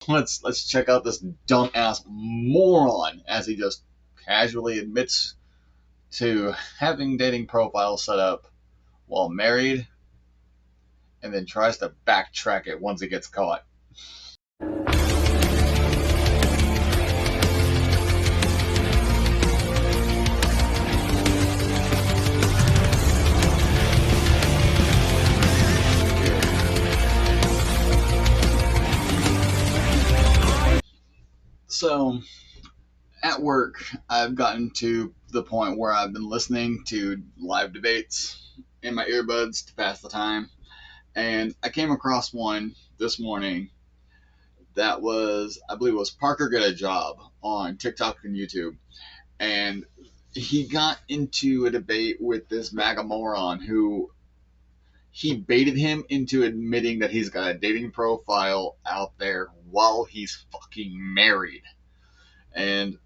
let's check out this dumbass moron as he just casually admits to having dating profiles set up while married, and then tries to backtrack it once he gets caught. So, at work, I've gotten to the point where I've been listening to live debates in my earbuds to pass the time. And I came across one this morning that was, I believe it was Parker Get a Job on TikTok and YouTube. And he got into a debate with this MAGA moron who he baited him into admitting that he's got a dating profile out there while he's fucking married. And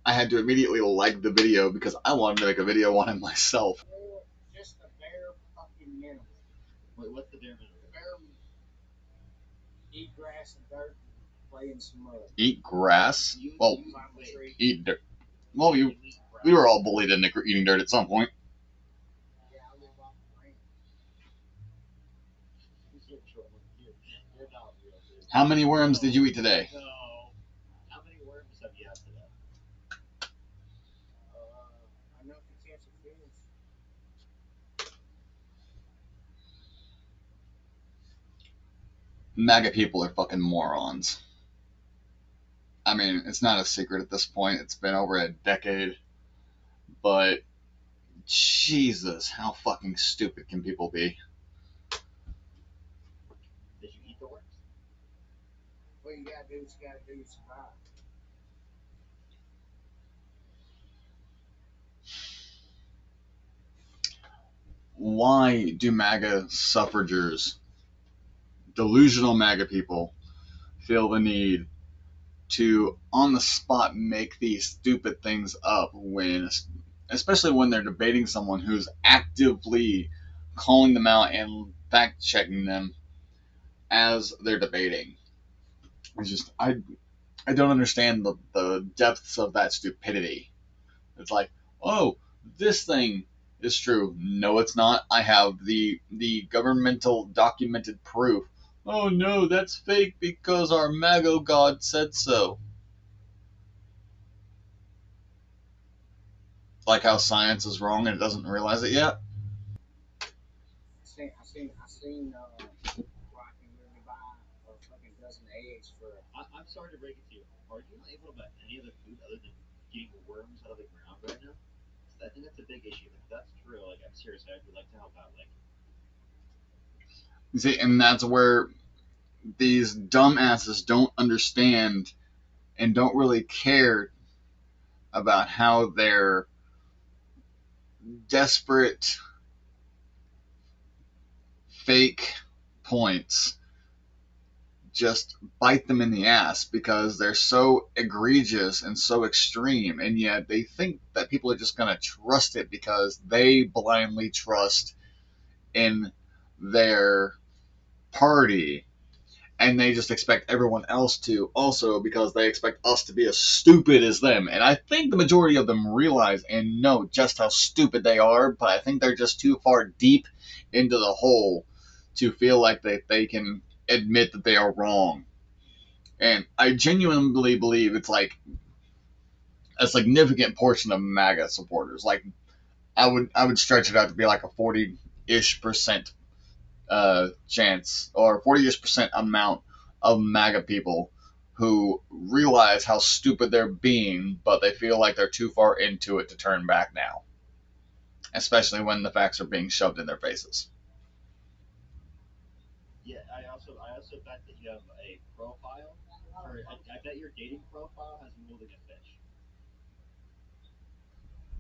I had to immediately like the video because I wanted to make a video on it myself. Just a bare fucking minimum. Wait, what's the bare minimum? The bare eat grass and dirt, play in some mud. Eat grass? Well, Climb a tree. eat dirt. Well, we were all bullied into eating dirt at some point. Yeah, I live off the ranch. You're not real, dude. How many worms did you eat today? No. How many worms have you had today? Enough to catch a fish. MAGA people are fucking morons. I mean, it's not a secret at this point. It's been over a decade. But, Jesus, how fucking stupid can people be? Did you eat the worms? What you gotta do is you gotta do to survive. Why do MAGA suffragers, delusional MAGA people, feel the need to on the spot make these stupid things up when, especially when they're debating someone who's actively calling them out and fact checking them as they're debating? It's just I don't understand the depths of that stupidity. It's like, oh, this thing is true. No, it's not. I have the governmental documented proof. Oh no, that's fake because our MAGA god said so. Like how science is wrong and it doesn't realize it yet. I seen where I can really buy a fucking dozen eggs for. I'm sorry to break it to you. Are you not able to buy any other food other than getting worms out of the ground right now? I think that's a big issue. If that's true, like, I'm serious. I would like to help out. Like, You see, and that's where these dumbasses don't understand and don't really care about how their desperate fake points just bite them in the ass because they're so egregious and so extreme, and yet they think that people are just going to trust it because they blindly trust in their party, and they just expect everyone else to also because they expect us to be as stupid as them. And I think the majority of them realize and know just how stupid they are, but I think they're just too far deep into the hole to feel like they can admit that they are wrong. And I genuinely believe it's like a significant portion of MAGA supporters. Like I would stretch it out to be like a 40-ish% chance or 40-ish% amount of MAGA people who realize how stupid they're being, but they feel like they're too far into it to turn back now, especially when the facts are being shoved in their faces. yeah, I also bet that you have a profile. I bet your dating profile has you holding a fish.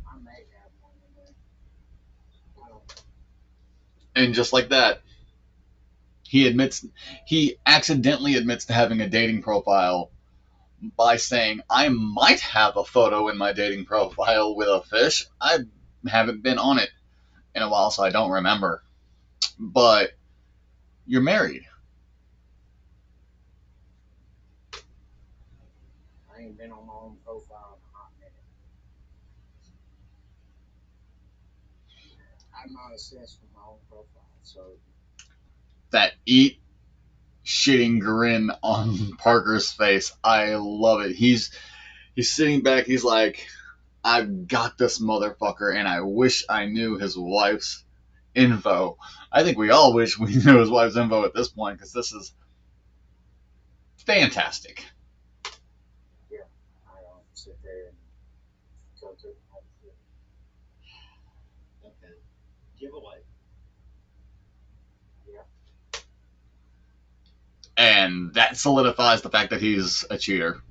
I may have one in there. I don't know. And just like that, he accidentally admits to having a dating profile by saying, I might have a photo in my dating profile with a fish. I haven't been on it in a while, so I don't remember. But you're married. I ain't been on my own profile in a hot minute. I'm not obsessed with my own profile, so That eat shitting grin on Parker's face, I love it. He's sitting back. He's like, I've got this motherfucker, and I wish I knew his wife's info. I think we all wish we knew his wife's info at this point because this is fantastic. yeah, I don't sit there and go through the whole shit. Okay. Do you have a wife? Yeah, And that solidifies the fact that he's a cheater.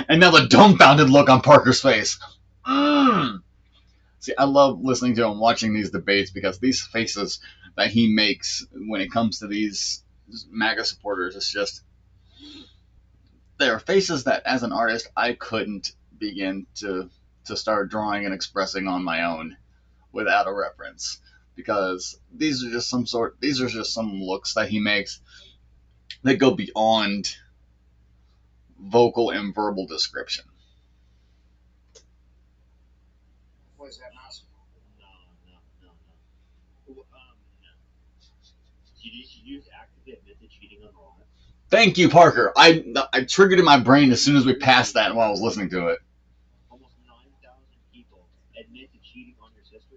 And now the dumbfounded look on Parker's face. Mm. See, I love listening to him watching these debates because these faces that he makes when it comes to these MAGA supporters, it's just they're faces that, as an artist, I couldn't begin to start drawing and expressing on my own without a reference because these are just some looks that he makes that go beyond vocal and verbal description. was that not? No, no, no, no. No. You just actively admit to cheating on the line? Thank you, Parker. I triggered in my brain as soon as we passed that while I was listening to it. Almost 9,000 people admit to cheating on your sister?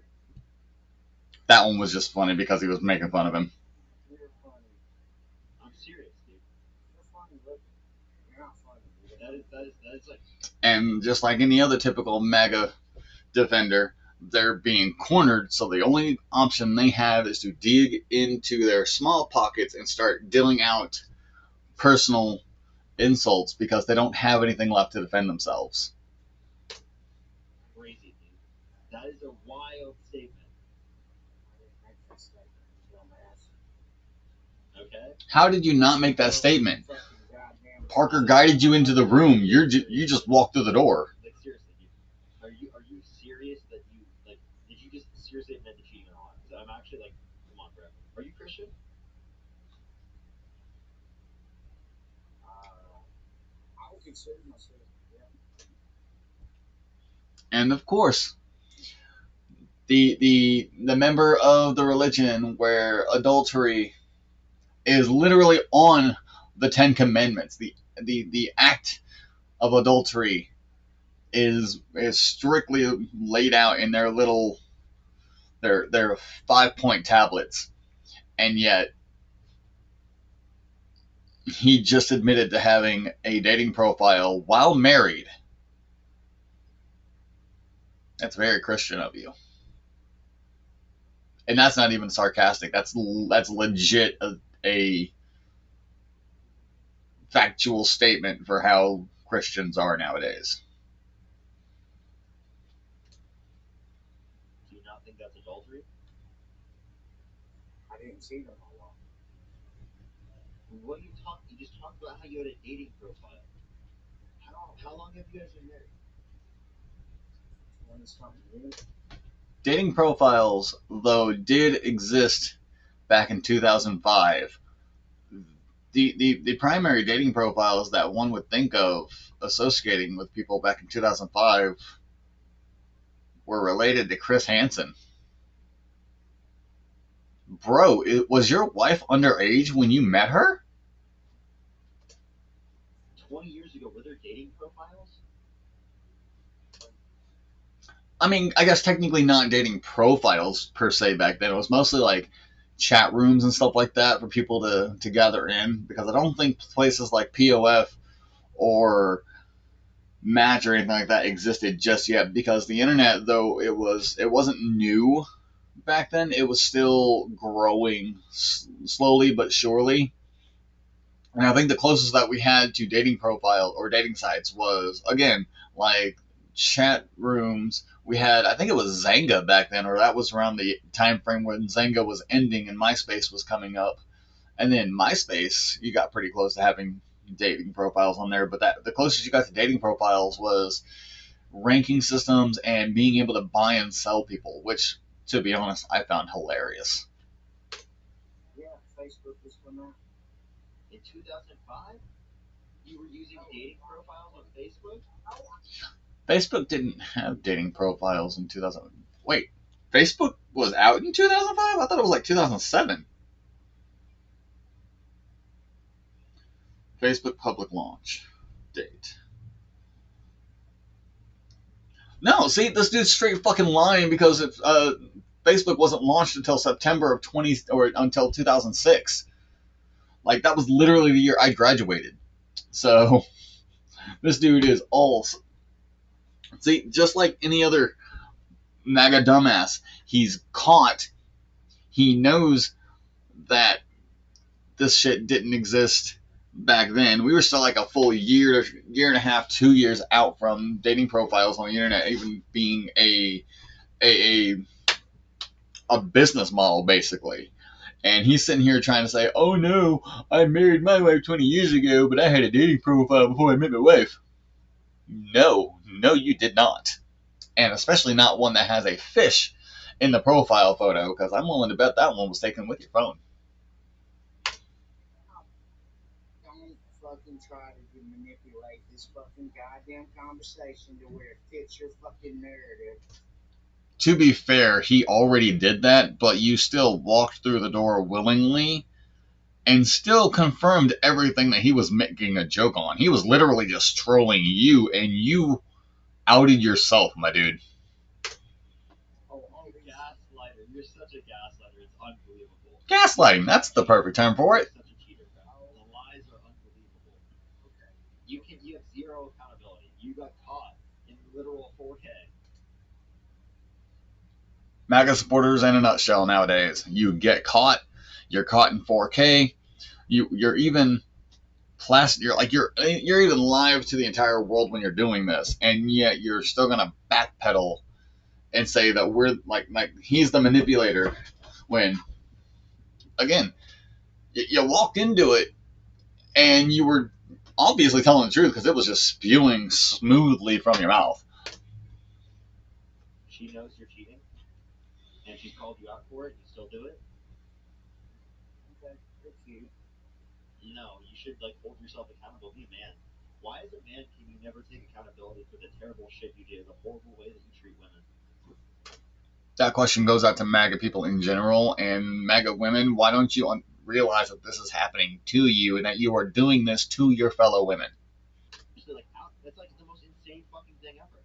That one was just funny because he was making fun of him. You're funny. I'm serious, dude. You're funny, look. You're not funny. That is like, And just like any other typical MAGA defender, they're being cornered, so the only option they have is to dig into their small pockets and start dealing out personal insults because they don't have anything left to defend themselves. crazy, dude. That is a wild statement. I didn't make that statement, dumbass. Okay? How did you not make that statement? Fucking goddamn. Parker guided you into the room. You just walked through the door. Like, seriously, dude. Are you serious that you, like, did you just seriously admit to cheating on a line? Because I'm actually like, come on, bro. Are you Christian? I would consider myself, yeah. And of course, the member of the religion where adultery is literally on the Ten Commandments. The act of adultery is strictly laid out in their 5 point tablets, and yet he just admitted to having a dating profile while married. That's very Christian of you, and that's not even sarcastic. That's legit a factual statement for how Christians are nowadays. Do you not think that's adultery? I didn't see them all long. What you just talked about how you had a dating profile. How long have you guys been married? 20 something years. Dating profiles, though, did exist back in 2005. The primary dating profiles that one would think of associating with people back in 2005 were related to Chris Hansen. Bro, was your wife underage when you met her? 20 years ago, were there dating profiles? I mean, I guess technically not dating profiles per se back then. It was mostly like chat rooms and stuff like that for people to gather in because I don't think places like POF or Match or anything like that existed just yet because the internet, though it wasn't new back then, it was still growing slowly but surely. And I think the closest that we had to dating profile or dating sites was again like chat rooms. We had, I think it was Zanga back then, or that was around the time frame when Zanga was ending and MySpace was coming up. And then MySpace, you got pretty close to having dating profiles on there, but that the closest you got to dating profiles was ranking systems and being able to buy and sell people, which, to be honest, I found hilarious. Yeah, Facebook was coming out. In 2005, you were using dating profiles on Facebook. Facebook didn't have dating profiles in 2000. Wait, Facebook was out in 2005? I thought it was like 2007. Facebook public launch date. No, see, this dude's straight fucking lying because Facebook wasn't launched until September of 20 or until 2006. Like that was literally the year I graduated. So this dude is all see, just like any other MAGA dumbass, he's caught. He knows that this shit didn't exist back then. We were still like a full year and a half, 2 years out from dating profiles on the internet even being a, a business model basically. And he's sitting here trying to say, "Oh no, I married my wife 20 years ago, but I had a dating profile before I met my wife." No, no, you did not, and especially not one that has a fish in the profile photo, because I'm willing to bet that one was taken with your phone. Don't fucking try to manipulate this fucking goddamn conversation to where it fits your fucking narrative. To be fair, he already did that, but you still walked through the door willingly and still confirmed everything that he was making a joke on. He was literally just trolling you, and you outed yourself, my dude. Oh, gaslighter. You're such a gaslighter. It's unbelievable. Gaslighting, that's the perfect term for it. Such a cheater, bro. The lies are unbelievable. Okay. You have zero accountability. You got caught in literal 4K. MAGA supporters in a nutshell nowadays. You get caught, you're caught in 4K. You're even plastic. You're even live to the entire world when you're doing this, and yet you're still gonna backpedal and say that we're like he's the manipulator. When again, you walked into it and you were obviously telling the truth because it was just spewing smoothly from your mouth. She knows you're cheating, and she's called you out for it. You still do it. Okay, that's you. No, you should like hold yourself accountable. Be a man. Why, as a man, can you never take accountability for the terrible shit you did, the horrible way that you treat women? That question goes out to MAGA people in general and MAGA women. Why don't you realize that this is happening to you and that you are doing this to your fellow women? Like that's like the most insane fucking thing ever.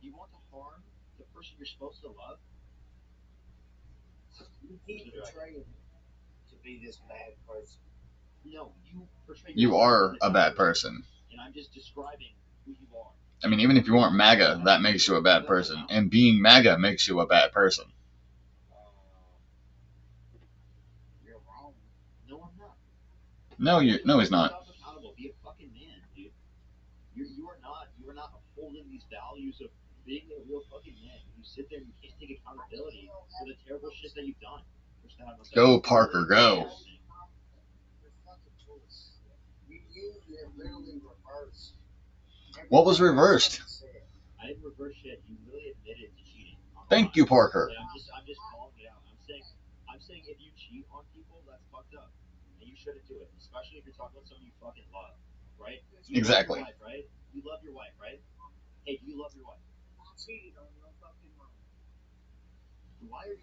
You want to harm the person you're supposed to love? You keep portraying to be this bad person. No, you portray. You are a bad person. And I'm just describing who you are. I mean, even if you weren't MAGA, that makes you a bad person, and being MAGA makes you a bad person. You're wrong. No, I'm not. No, he's not. Accountable. Be a fucking man, dude. You are not upholding these values of being a real fucking man. You sit there and you can't take accountability for the terrible shit that you've done. Go, Parker, go. You have literally reversed. What was reversed? I didn't reverse shit. You really admitted to cheating. Thank you, Parker. I'm just calling it out. I'm saying if you cheat on people, that's fucked up, and you shouldn't do it, especially if you're talking about someone you fucking love, right? Exactly. You love your wife, right? You love your wife, right? Hey, do you love your wife? I cheated on your fucking mom. Why are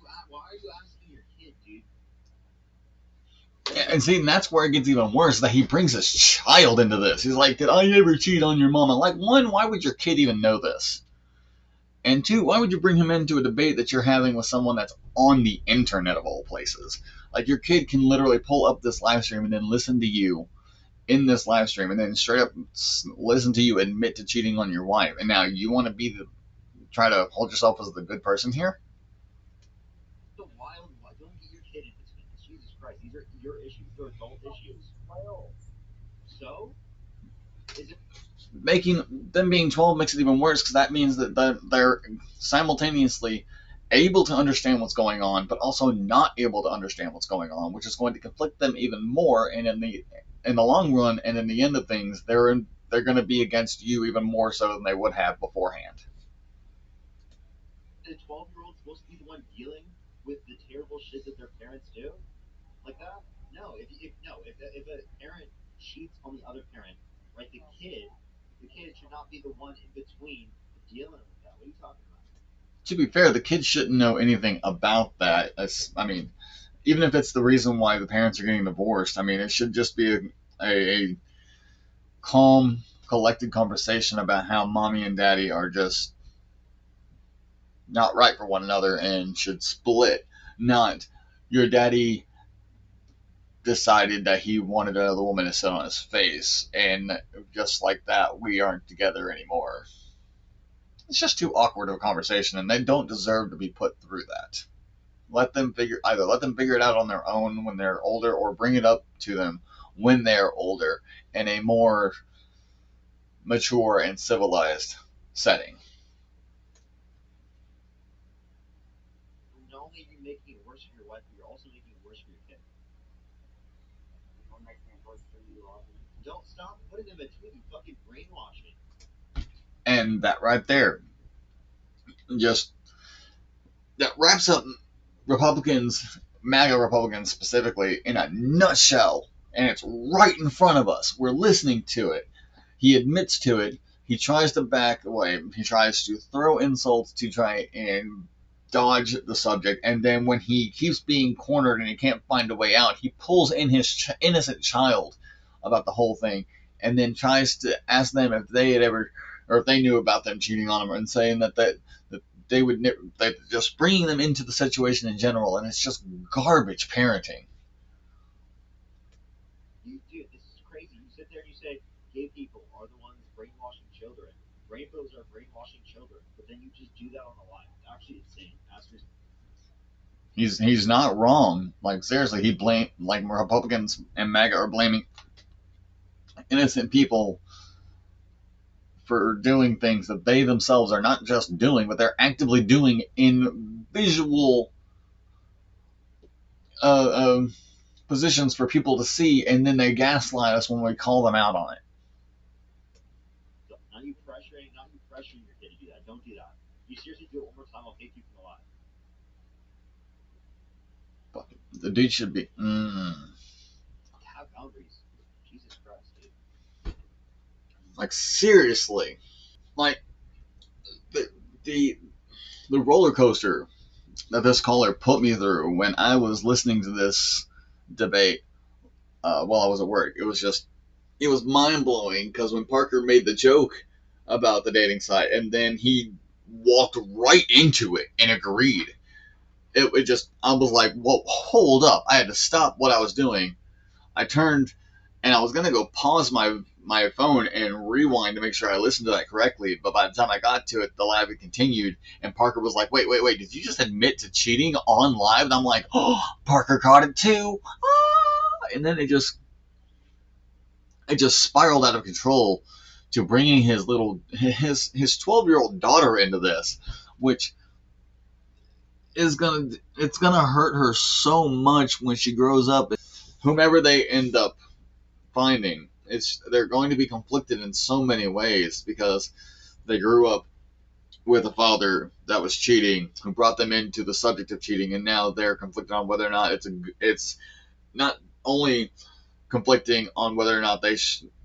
you asking your kid, dude? And see, and that's where it gets even worse, that he brings his child into this. He's like, "Did I ever cheat on your mama?" Like, one, why would your kid even know this? And two, why would you bring him into a debate that you're having with someone that's on the internet of all places? Like, your kid can literally pull up this live stream and then listen to you in this live stream and then straight up listen to you admit to cheating on your wife. And now you want to try to hold yourself as the good person here? Don't get your kid in between this. Jesus Christ, these are your issues. They're adult issues. So, is it Making them being 12 makes it even worse because that means that they're simultaneously able to understand what's going on, but also not able to understand what's going on, which is going to conflict them even more. And in the long run, and in the end of things, they're going to be against you even more so than they would have beforehand. the 12-year-old supposed to be the one dealing with the terrible shit that their parents do? Like that? No, if a parent cheats on the other parent, right? The kid should not be the one in between dealing with that. What are you talking about? To be fair, the kids shouldn't know anything about that. I mean, even if it's the reason why the parents are getting divorced, I mean, it should just be a calm, collected conversation about how mommy and daddy are just not right for one another and should split. Not your daddy decided that he wanted another woman to sit on his face, and just like that, we aren't together anymore. It's just too awkward of a conversation, and they don't deserve to be put through that. Let them figure it out on their own when they're older, or bring it up to them when they're older in a more mature and civilized setting. Not only are you making it worse for your wife, but you're also making it worse for your kid. Or making it worse for you, Aubrey. Don't stop putting them between you. Fucking brainwashing. And that right there just that wraps up Republicans, MAGA Republicans specifically, in a nutshell. And it's right in front of us. We're listening to it. He admits to it. He tries to back away. He tries to throw insults to try and dodge the subject. And then when he keeps being cornered and he can't find a way out, he pulls in his innocent child about the whole thing, and then tries to ask them if they had ever, or if they knew about them cheating on him, and saying that they would that just bringing them into the situation in general, and it's just garbage parenting. Dude, this is crazy. You sit there and you say gay people are the ones brainwashing children. Rainbows are brainwashing children, but then you just do that on the line. It's actually insane. He's not wrong. Like seriously, he blame like Republicans and MAGA are blaming innocent people for doing things that they themselves are not just doing, but they're actively doing in visual uh, uh, positions for people to see, and then they gaslight us when we call them out on it. Not you pressuring your kid to do that. Don't do that. If you seriously do it one more time, I'll take you from the line. But the dude should be. Have boundaries. Jesus Christ, dude. Like seriously, like the, the the roller coaster that this caller put me through when I was listening to this debate while I was at work. It was mind blowing because when Parker made the joke about the dating site and then he walked right into it and agreed. It just, I was like, whoa, hold up. I had to stop what I was doing. I turned and I was going to go pause my phone and rewind to make sure I listened to that correctly. But by the time I got to it, the live had continued, and Parker was like, wait, did you just admit to cheating on live? And I'm like, oh, Parker caught it too. Ah! And then it just spiraled out of control to bringing his 12-year-old daughter into this, which it's gonna hurt her so much when she grows up. Whomever they end up finding, they're going to be conflicted in so many ways because they grew up with a father that was cheating, who brought them into the subject of cheating, and now they're conflicted on whether or not it's not only conflicting on whether or not they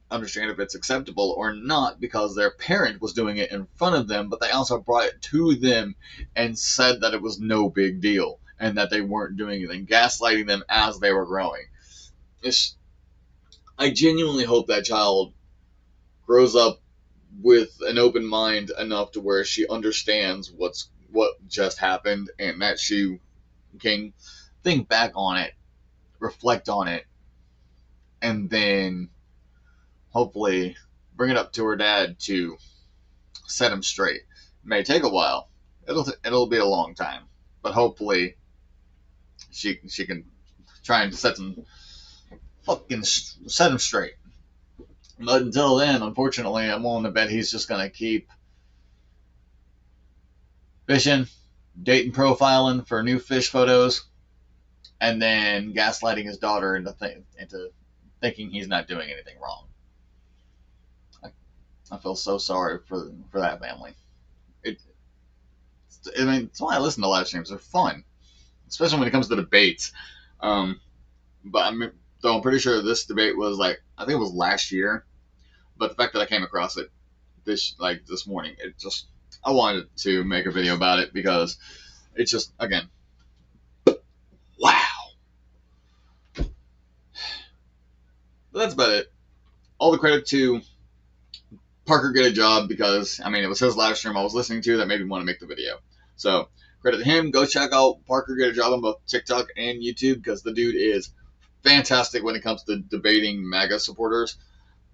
understand if it's acceptable or not because their parent was doing it in front of them, but they also brought it to them and said that it was no big deal and that they weren't doing anything, gaslighting them as they were growing. I genuinely hope that child grows up with an open mind enough to where she understands what just happened and that she can think back on it, reflect on it, and then hopefully bring it up to her dad to set him straight. It may take a while. It'll be a long time, but hopefully she can try and set him straight. But until then, unfortunately, I'm willing to bet he's just gonna keep fishing, dating, profiling for new fish photos, and then gaslighting his daughter into thinking he's not doing anything wrong. I feel so sorry for that family. It, I mean, that's why I listen to live streams. They're fun, especially when it comes to debates. But Though I'm pretty sure this debate was like, I think it was last year. But the fact that I came across it this morning, it just, I wanted to make a video about it because it's just, again, wow. But that's about it. All the credit to Parker Get a Job because, I mean, it was his live stream I was listening to that made me want to make the video. So, credit to him. Go check out Parker Get a Job on both TikTok and YouTube because the dude is fantastic when it comes to debating MAGA supporters.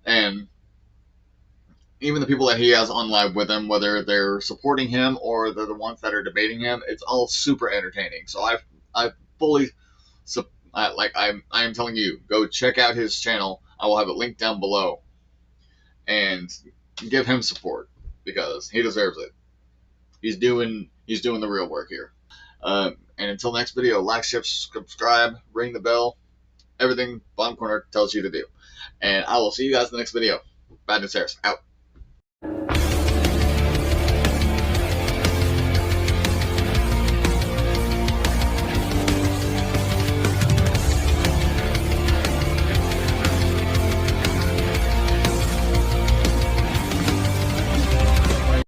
And even the people that he has on live with him, whether they're supporting him or they're the ones that are debating him, it's all super entertaining. So I fully, I am telling you, go check out his channel. I will have it linked down below, and give him support because he deserves it. He's doing the real work here. And until next video, like, share, subscribe, ring the bell, everything bottom corner tells you to do. And I will see you guys in the next video. Bad News Harris, out.